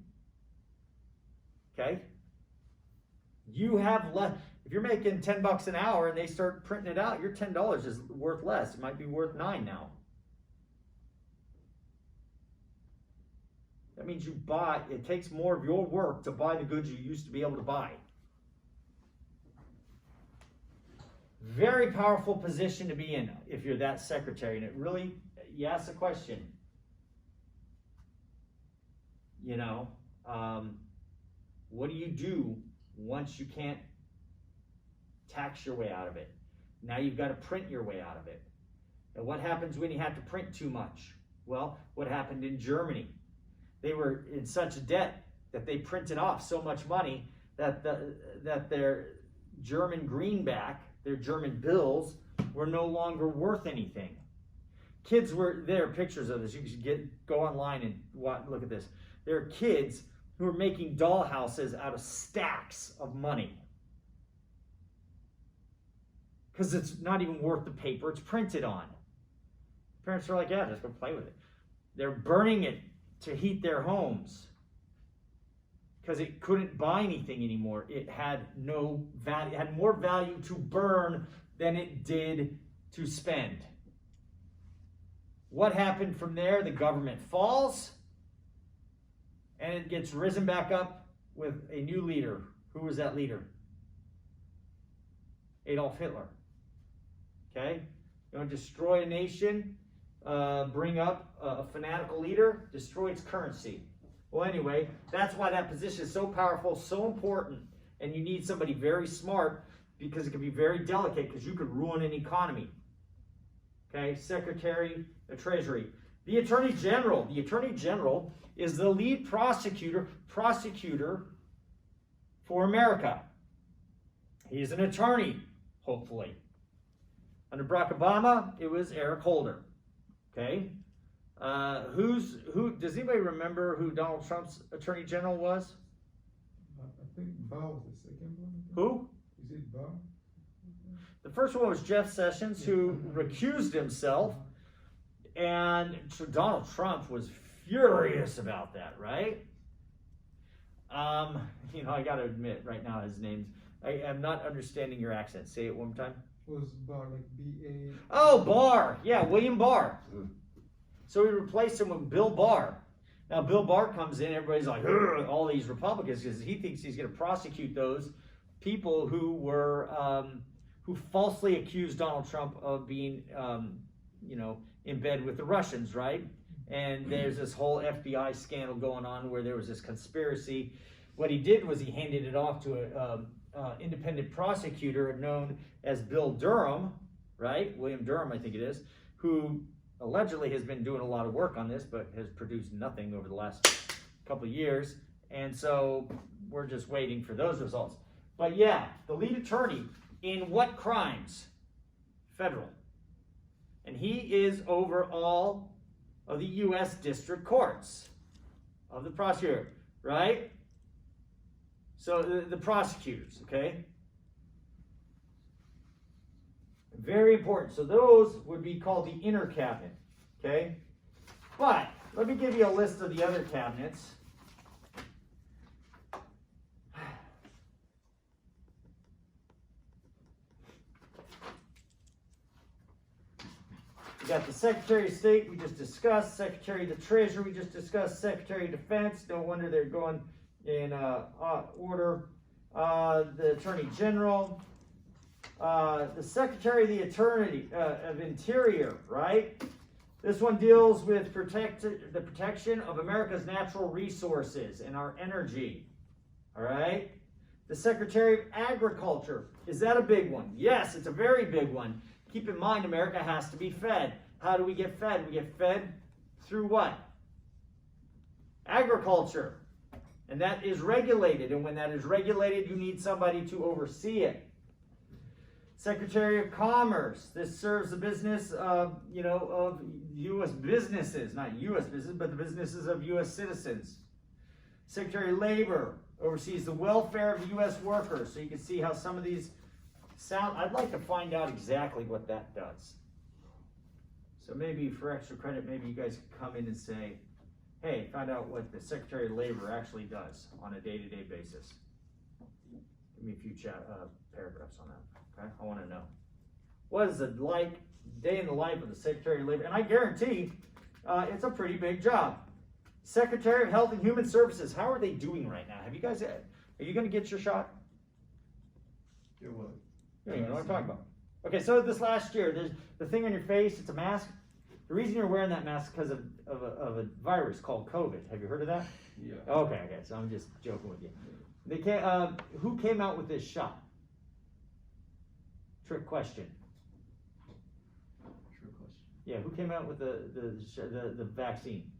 Okay? You have less. If you're making $10 an hour and they start printing it out, your $10 is worth less. It might be worth $9 now. That means it takes more of your work to buy the goods you used to be able to buy. Very powerful position to be in if you're that secretary. And it really, you ask the question, what do you do once you can't tax your way out of it? Now you've got to print your way out of it. And what happens when you have to print too much? Well, what happened in Germany? They were in such debt that they printed off so much money that their German greenback, their German bills, were no longer worth anything. kids were, there are pictures of this. You can go online and look at this. There are kids who are making doll houses out of stacks of money. Because it's not even worth the paper it's printed on. Parents are like, yeah, just go play with it. They're burning it to heat their homes. Because it couldn't buy anything anymore. It had no value. It had more value to burn than it did to spend. What happened from there? The government falls, and it gets risen back up with a new leader. Who was that leader? Adolf Hitler. Okay? You want to destroy a nation, bring up a fanatical leader, destroy its currency. Well, anyway, that's why that position is so powerful, so important, and you need somebody very smart because it can be very delicate because you could ruin an economy. Okay, Secretary of Treasury. The Attorney General. The Attorney General is the lead prosecutor for America. He's an attorney, hopefully. Under Barack Obama, it was Eric Holder. Okay? Who does anybody remember who Donald Trump's Attorney General was? I think Bao was the second one. Who? Is it Bao? The first one was Jeff Sessions, who recused himself, and Donald Trump was furious about that, right? I got to admit right now his name's, I am not understanding your accent. Say it one more time. Was Barr, like B-A? Oh, Barr. Yeah, William Barr. So we replaced him with Bill Barr. Now, Bill Barr comes in, everybody's like, all these Republicans, because he thinks he's going to prosecute those people who were, who falsely accused Donald Trump of being, in bed with the Russians, right? And there's this whole FBI scandal going on where there was this conspiracy. What he did was he handed it off to an independent prosecutor known as Bill Durham, right? William Durham, I think it is, who allegedly has been doing a lot of work on this, but has produced nothing over the last couple of years. And so we're just waiting for those results. But yeah, the lead attorney in what crimes? Federal. And he is over all of the U.S. district courts of the prosecutor, right? So the prosecutors, okay? Very important. So those would be called the inner cabinet, okay? But let me give you a list of the other cabinets. We got the Secretary of State we just discussed, Secretary of the Treasury we just discussed, Secretary of Defense. No wonder they're going in order. The Attorney General, the Secretary of the Interior, right? This one deals with the protection of America's natural resources and our energy. All right. The Secretary of Agriculture, is that a big one? Yes, it's a very big one. Keep in mind, America has to be fed. How do we get fed? We get fed through what? Agriculture. And that is regulated. And when that is regulated, you need somebody to oversee it. Secretary of Commerce. This serves the business of U.S. businesses. Not U.S. business, but the businesses of U.S. citizens. Secretary of Labor oversees the welfare of U.S. workers. So you can see how some of these sound. I'd like to find out exactly what that does. So maybe for extra credit, maybe you guys could come in and say, hey, find out what the Secretary of Labor actually does on a day-to-day basis. Give me a few paragraphs on that. Okay, I want to know. What is it like, day in the life of the Secretary of Labor? And I guarantee it's a pretty big job. Secretary of Health and Human Services. How are they doing right now? Are you going to get your shot? Get what? You don't even know what I'm talking about. Okay, so this last year, there's the thing on your face, it's a mask. The reason you're wearing that mask is because of a virus called COVID. Have you heard of that? Yeah. Okay, so I'm just joking with you. Who came out with this shot? Trick question. True question. Yeah, who came out with the vaccine?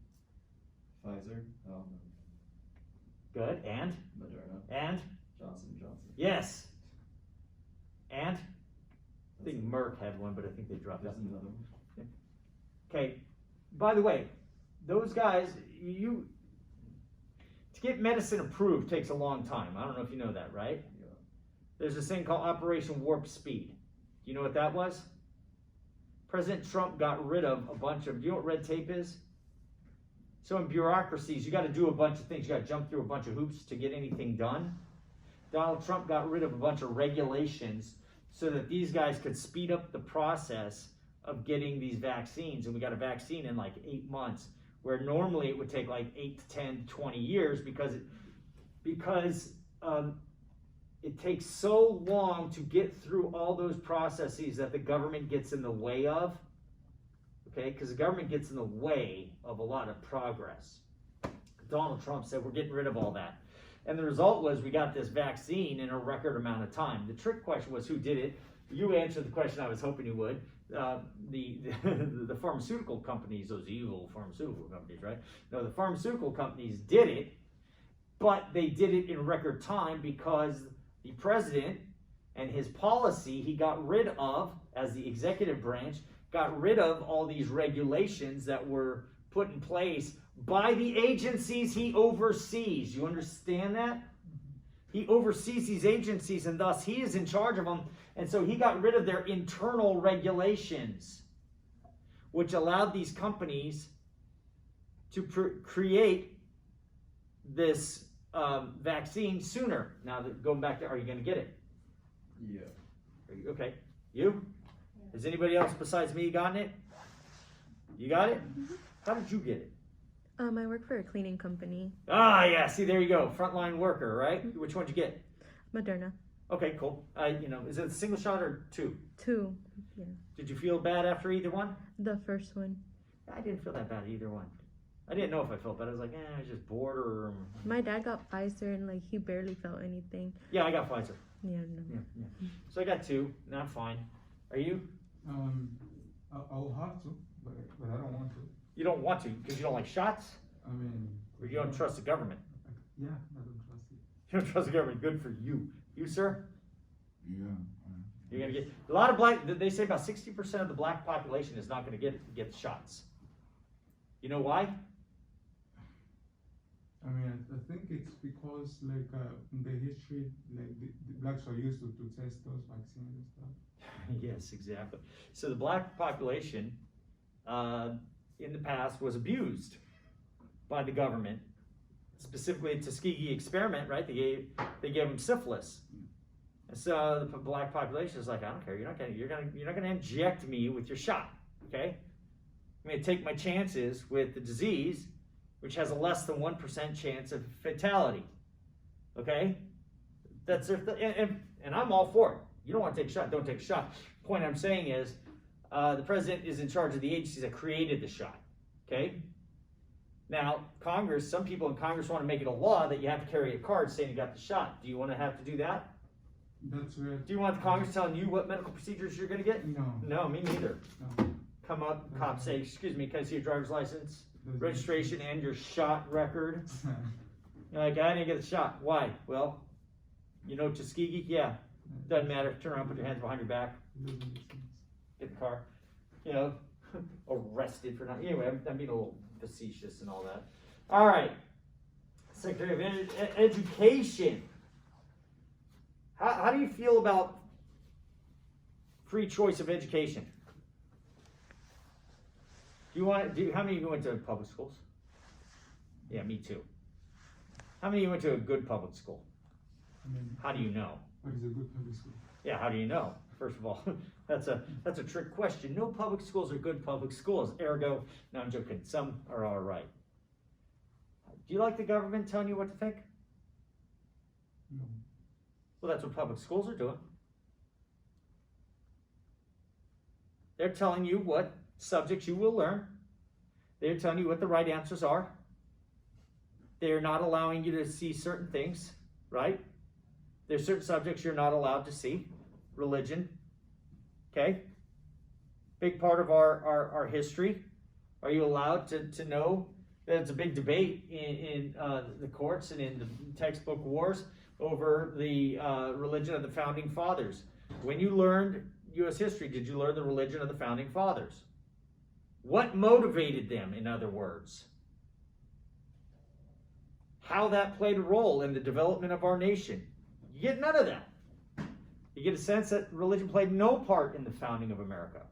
Pfizer. Good, and? Moderna. And? Johnson & Johnson. Yes. And? I think Merck had one, but I think they dropped out. There's another one. Okay, by the way, those guys, to get medicine approved takes a long time. I don't know if you know that, right? Yeah. There's this thing called Operation Warp Speed. Do you know what that was? President Trump got rid of a bunch of, do you know what red tape is? So in bureaucracies, you got to do a bunch of things. You got to jump through a bunch of hoops to get anything done. Donald Trump got rid of a bunch of regulations so that these guys could speed up the process of getting these vaccines. And we got a vaccine in like 8 months, where normally it would take like 8 to 10, 20 years because it takes so long to get through all those processes that the government gets in the way of. Okay, because the government gets in the way of a lot of progress. Donald Trump said we're getting rid of all that. And the result was we got this vaccine in a record amount of time. The trick question was who did it. You answered the question I was hoping you would. The pharmaceutical companies, those evil pharmaceutical companies, right? No, the pharmaceutical companies did it, but they did it in record time because the president and his policy he got rid of, as the executive branch, got rid of all these regulations that were put in place by the agencies he oversees. You understand that? He oversees these agencies, and thus he is in charge of them. And so he got rid of their internal regulations, which allowed these companies to create this vaccine sooner. Now, going back to, are you going to get it? Yeah. Okay. You? Has anybody else besides me gotten it? You got it? How did you get it? I work for a cleaning company. Ah, yeah. See, there you go. Frontline worker, right? Which one did you get? Moderna. Okay, cool. Is it a single shot or 2? 2. Yeah. Did you feel bad after either one? The first one. I didn't feel that bad either one. I didn't know if I felt bad. I was like, I was just bored or. My dad got Pfizer and like he barely felt anything. Yeah, I got Pfizer. Yeah, no. Yeah. So I got 2. Now I'm fine. Are you? I'll have to, but I don't want to. You don't want to because you don't like shots? I mean. Or you don't trust the government? Yeah, I don't trust it. You don't trust the government. Good for you. You, sir? Yeah. You're gonna get a lot of black. They say about 60% of the black population is not gonna get shots. You know why? I mean, I think it's because, like, in the history, like, the blacks are used to test those vaccines and stuff. Yes, exactly. So the black population in the past was abused by the government, specifically the Tuskegee experiment, right? They gave them syphilis. And so the black population is like, I don't care. You're not gonna inject me with your shot, okay? I'm gonna take my chances with the disease, which has a less than 1% chance of fatality, okay? That's their and I'm all for it. You don't want to take a shot, don't take a shot. The point I'm saying is, the president is in charge of the agencies that created the shot, okay? Now, Congress, some people in Congress want to make it a law that you have to carry a card saying you got the shot. Do you want to have to do that? That's where. Do you want the Congress telling you what medical procedures you're going to get? No. No, me neither. No. Come up, cops say, excuse me, can I see your driver's license, registration, and your shot record? You're like, I didn't get the shot. Why? Well, you know Tuskegee? Yeah. Doesn't matter. Turn around, put your hands behind your back. Get the car. You know, arrested for not. Anyway, I'm being a little facetious and all that. All right. Secretary of Education. How do you feel about free choice of education? How many of you went to public schools? Yeah, me too. How many of you went to a good public school? I mean, How do you know? what is a good public school? Yeah, how do you know? First of all, that's a trick question. No public schools are good public schools. Ergo, no, I'm joking. Some are all right. Do you like the government telling you what to think? No. Well, that's what public schools are doing. They're telling you what subjects you will learn. They're telling you what the right answers are. They're not allowing you to see certain things, right? There's certain subjects you're not allowed to see. Religion, okay? Big part of our history. Are you allowed to know? That's a big debate in the courts and in the textbook wars over the religion of the founding fathers. When you learned U.S. history, did you learn the religion of the founding fathers? What motivated them, in other words? How that played a role in the development of our nation. You get none of that. You get a sense that religion played no part in the founding of America.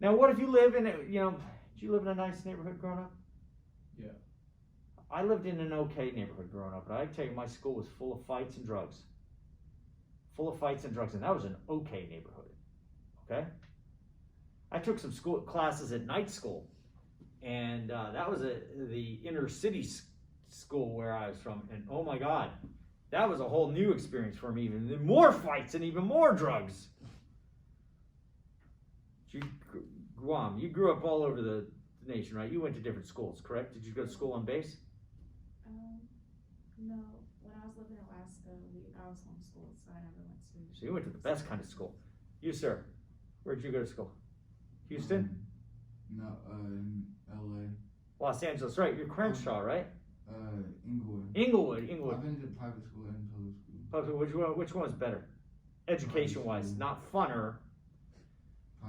Now, what if you live in, did you live in a nice neighborhood growing up? Yeah. I lived in an okay neighborhood growing up, but I tell you, my school was full of fights and drugs. Full of fights and drugs, and that was an okay neighborhood, okay? I took some classes at night school, and that was the inner city school where I was from, and oh my God, that was a whole new experience for me, even more fights and even more drugs. Guam, you grew up all over the nation, right? You went to different schools, correct? Did you go to school on base? No. When I was living in Alaska, I was homeschooled, so I never went to. So you went to the best kind of school. You, sir, where did you go to school? Houston? No, in LA. Los Angeles, right? You're Crenshaw, right? Inglewood. Inglewood. I've been to private school and public school. Which one was better? Education-wise, not funner.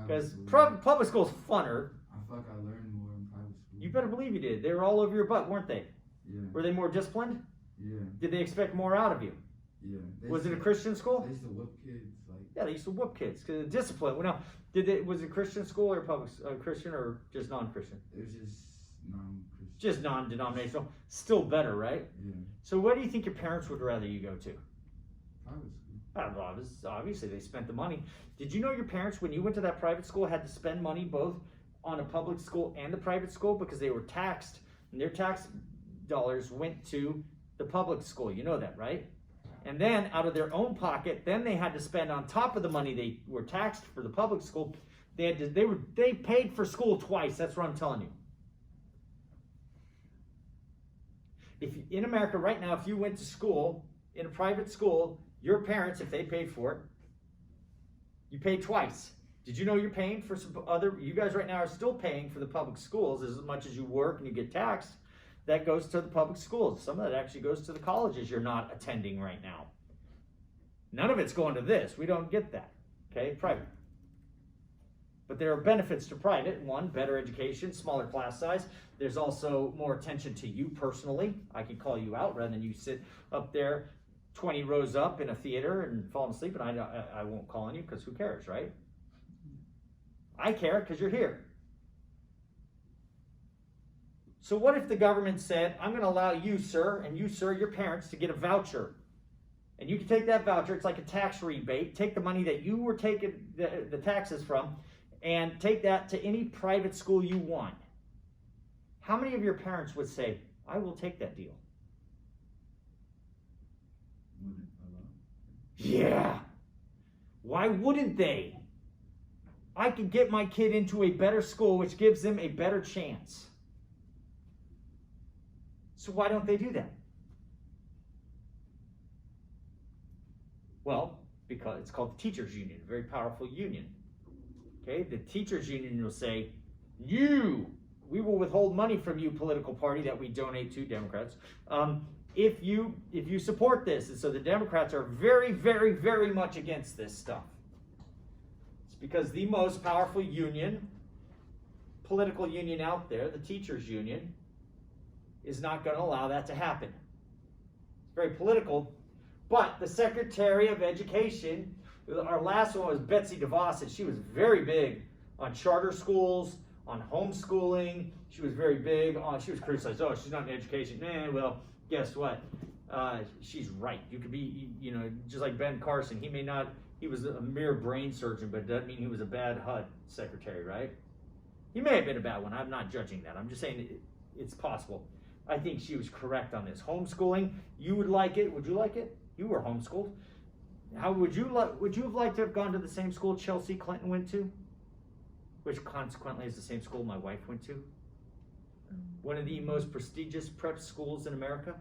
Because Private school. public school's funner. I feel like I learned more in private school. You better believe you did. They were all over your butt, weren't they? Yeah. Were they more disciplined? Yeah. Did they expect more out of you? Yeah. Was it a Christian school? They used to whip kids. Yeah, they used to whoop kids because of discipline. Well, now, was it Christian school or Christian or just non-Christian? It was just non-Christian. Just non-denominational. Still better, right? Yeah. So where do you think your parents would rather you go to? Private school. Obviously, they spent the money. Did you know your parents, when you went to that private school, had to spend money both on a public school and the private school because they were taxed, and their tax dollars went to the public school? You know that, right? And then out of their own pocket, then they had to spend on top of the money they were taxed for the public school. They paid for school twice. That's what I'm telling you. If in America right now, if you went to school in a private school, your parents, if they paid for it, you paid twice. Did you know you're paying for some other? You guys right now are still paying for the public schools as much as you work and you get taxed. That goes to the public schools. Some of that actually goes to the colleges you're not attending right now. None of it's going to this. We don't get that. Okay, private. But there are benefits to private. One, better education, smaller class size. There's also more attention to you personally. I can call you out rather than you sit up there 20 rows up in a theater and falling asleep, and I won't call on you because who cares, right? I care because you're here. So what if the government said, I'm going to allow you, sir, and you, sir, your parents, to get a voucher. And you can take that voucher, it's like a tax rebate, take the money that you were taking the taxes from, and take that to any private school you want. How many of your parents would say, I will take that deal? Wouldn't allow. Yeah. Why wouldn't they? I could get my kid into a better school, which gives them a better chance. So why don't they do that? Well, because it's called the teachers union, a very powerful union. Okay, the teachers union will say, we will withhold money from you, political party that we donate to, Democrats, if you support this. And so the Democrats are very, very, very much against this stuff. It's because the most powerful union, political union out there, the teachers union, is not going to allow that to happen. It's very political. But the Secretary of Education, our last one was Betsy DeVos, and she was very big on charter schools, on homeschooling. She was very big on, she was criticized, oh, she's not in education. Well, guess what? She's right. You could be, just like Ben Carson. He was a mere brain surgeon, but it doesn't mean he was a bad HUD secretary, right? He may have been a bad one. I'm not judging that. I'm just saying it's possible. I think she was correct on this. Homeschooling, you would like it. Would you like it? You were homeschooled. How would you have liked to have gone to the same school Chelsea Clinton went to? Which consequently is the same school my wife went to. One of the most prestigious prep schools in America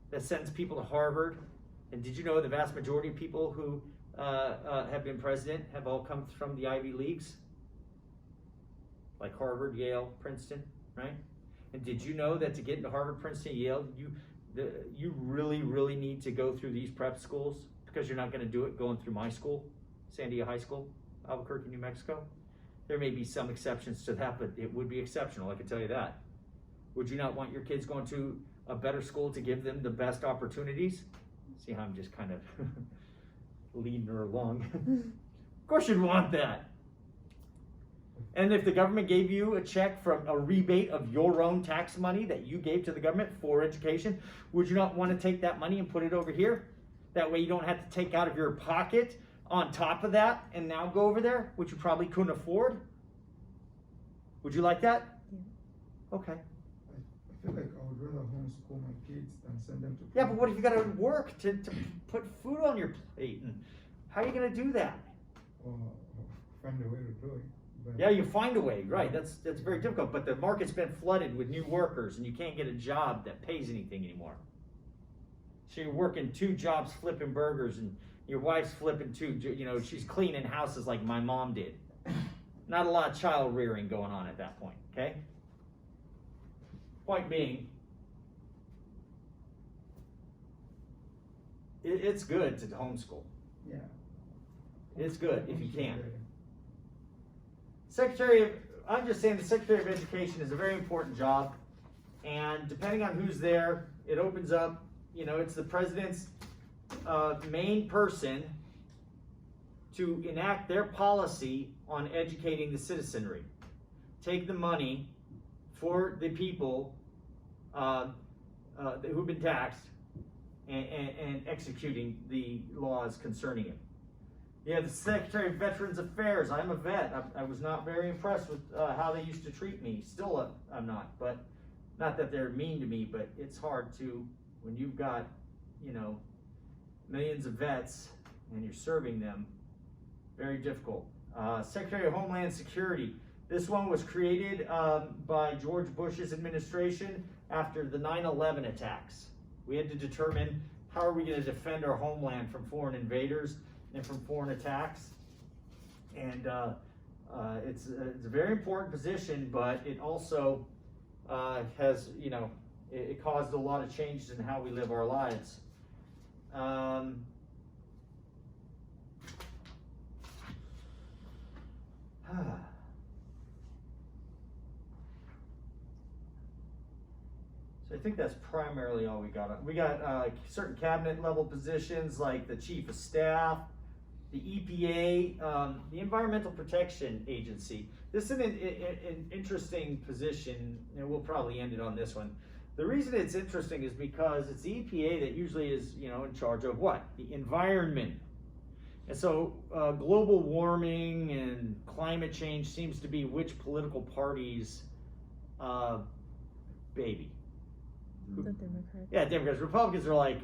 that sends people to Harvard. And did you know the vast majority of people who have been president have all come from the Ivy Leagues? Like Harvard, Yale, Princeton, right? And did you know that to get into Harvard, Princeton, Yale, you really, really need to go through these prep schools? Because you're not going to do it going through my school, Sandia High School, Albuquerque, New Mexico. There may be some exceptions to that, but it would be exceptional, I can tell you that. Would you not want your kids going to a better school to give them the best opportunities? See how I'm just kind of leading her along. Of course you'd want that. And if the government gave you a check from a rebate of your own tax money that you gave to the government for education, would you not want to take that money and put it over here? That way you don't have to take out of your pocket on top of that and now go over there, which you probably couldn't afford. Would you like that? Yeah. Okay. I feel like I would rather homeschool my kids than send them to. Yeah, but what if you gotta work to put food on your plate? And how are you gonna do that? Or find a way to do it. But Yeah, you find a way, right? That's very difficult. But the market's been flooded with new workers, and you can't get a job that pays anything anymore. So you're working 2 jobs flipping burgers, and your wife's flipping 2. You know, she's cleaning houses like my mom did. Not a lot of child rearing going on at that point. Okay. Point being, it's good to homeschool. Yeah. It's good if you can. Yeah. I'm just saying the Secretary of Education is a very important job, and depending on who's there, it opens up, you know, it's the president's main person to enact their policy on educating the citizenry. Take the money for the people who've been taxed and executing the laws concerning it. You have the Secretary of Veterans Affairs. I'm a vet. I was not very impressed with how they used to treat me. Still, I'm not. But not that they're mean to me, but it's hard to, when you've got, you know, millions of vets and you're serving them, very difficult. Secretary of Homeland Security. This one was created by George Bush's administration after the 9/11 attacks. We had to determine how are we going to defend our homeland from foreign invaders and from foreign attacks. And it's a very important position, but it also has, you know, it caused a lot of changes in how we live our lives. So I think that's primarily all we got. We got certain cabinet level positions like the chief of staff, the EPA, the Environmental Protection Agency. This is an interesting position, and we'll probably end it on this one. The reason it's interesting is because it's the EPA that usually is, you know, in charge of what? The environment. And so global warming and climate change seems to be which political party's baby. The Democrats. Yeah, Democrats. Republicans are like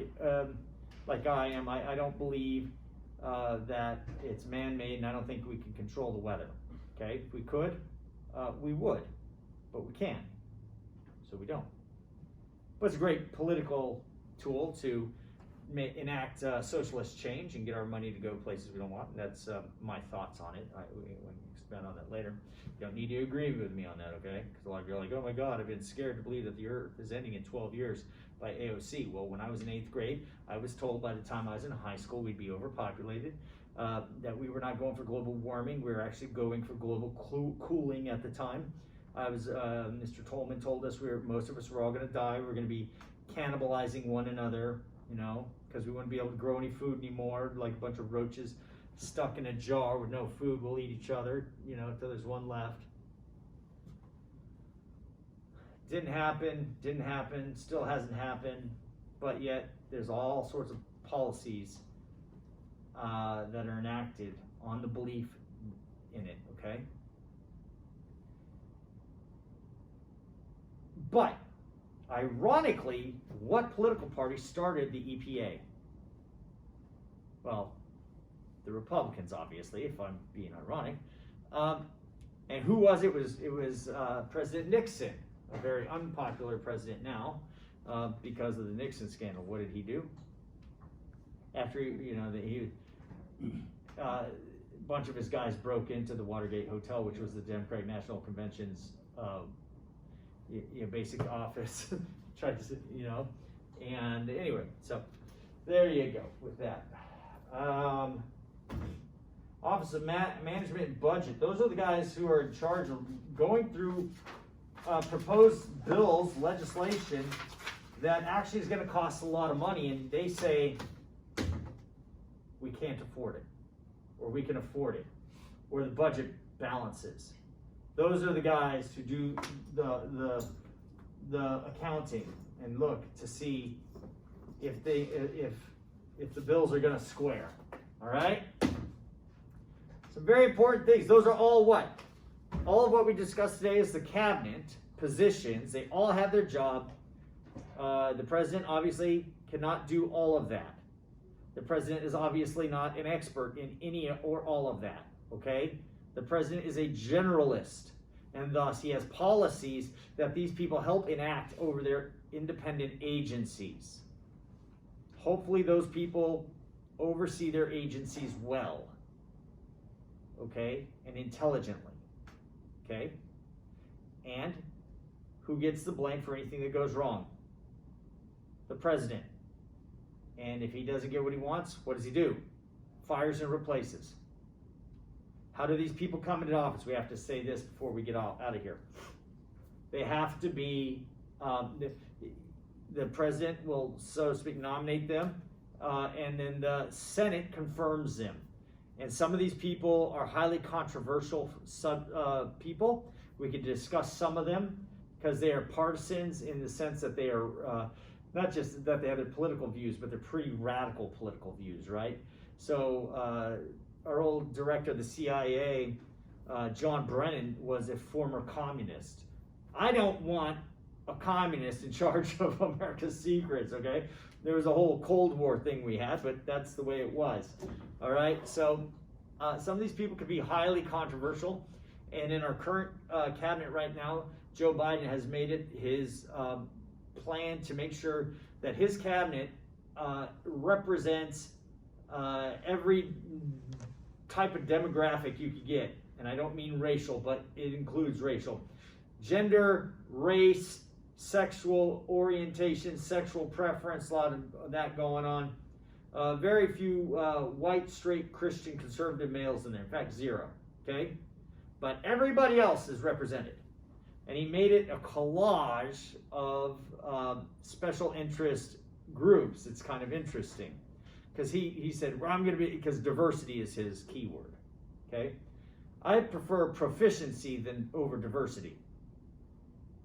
I am. I don't believe that it's man-made, and I don't think we can control the weather. Okay, if we could, we would, but we can't, so we don't. But it's a great political tool to enact socialist change and get our money to go places we don't want. And that's my thoughts on it. We can expand on that later. You don't need to agree with me on that, okay? Because a lot of you are like, oh my God, I've been scared to believe that the Earth is ending in 12 years by AOC. Well, when I was in 8th grade, I was told by the time I was in high school we'd be overpopulated, that we were not going for global warming. We were actually going for global cooling at the time. Mr. Tolman told us most of us were all going to die. We were going to be cannibalizing one another, you know, because we wouldn't be able to grow any food anymore, like a bunch of roaches stuck in a jar with no food. We'll eat each other, you know, until there's one left. Didn't happen, still hasn't happened, but yet there's all sorts of policies that are enacted on the belief in it, okay? But, ironically, what political party started the EPA? Well, the Republicans, obviously, if I'm being ironic. And who was it? It was President Nixon, a very unpopular president now because of the Nixon scandal. What did he do? After, you know, a bunch of his guys broke into the Watergate Hotel, which was the Democratic National Convention's basic office, tried to, you know, and anyway, so there you go with that. Office of Management and Budget. Those are the guys who are in charge of going through proposed bills, legislation that actually is going to cost a lot of money, and they say we can't afford it, or we can afford it, or the budget balances. Those are the guys who do the accounting and look to see if the bills are going to square. All right. Some very important things. Those are all what? All of what we discussed today is the cabinet positions. They all have their job. The president obviously cannot do all of that. The president is obviously not an expert in any or all of that, okay? The president is a generalist, and thus he has policies that these people help enact over their independent agencies. Hopefully those people oversee their agencies well, okay, and intelligently, okay? And who gets the blame for anything that goes wrong? The president. And if he doesn't get what he wants, what does he do? Fires and replaces. How do these people come into office? We have to say this before we get out of here. They have to be, the president will, so to speak, nominate them, and then the Senate confirms them. And some of these people are highly controversial people. We could discuss some of them because they are partisans in the sense that they are, not just that they have their political views, but they're pretty radical political views, right? So our old director of the CIA, John Brennan, was a former communist. I don't want a communist in charge of America's secrets, okay? There was a whole Cold War thing we had, but that's the way it was, all right? So some of these people could be highly controversial, and in our current cabinet right now, Joe Biden has made it his plan to make sure that his cabinet represents every type of demographic you could get. And I don't mean racial, but it includes racial. Gender, race, sexual orientation, sexual preference, a lot of that going on. Very few white, straight, Christian, conservative males in there. In fact, zero, okay? But everybody else is represented. And he made it a collage of special interest groups. It's kind of interesting. Because he said, well, I'm going to be, because diversity is his keyword, okay? I prefer proficiency than over diversity.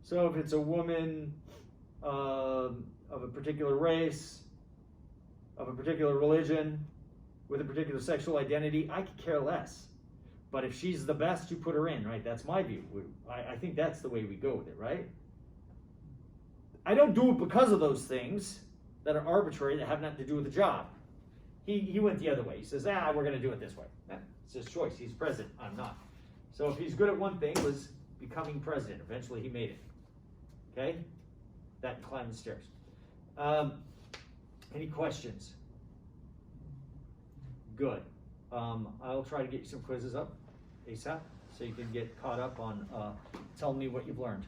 So if it's a woman of a particular race, of a particular religion, with a particular sexual identity, I could care less. But if she's the best, you put her in, right? That's my view. I think that's the way we go with it, right? I don't do it because of those things that are arbitrary, that have nothing to do with the job. He went the other way. He says, we're going to do it this way. It's his choice. He's president. I'm not. So if he's good at one thing, was becoming president. Eventually he made it. Okay? That and climbing the stairs. Any questions? Good. I'll try to get you some quizzes up ASAP so you can get caught up on telling me what you've learned.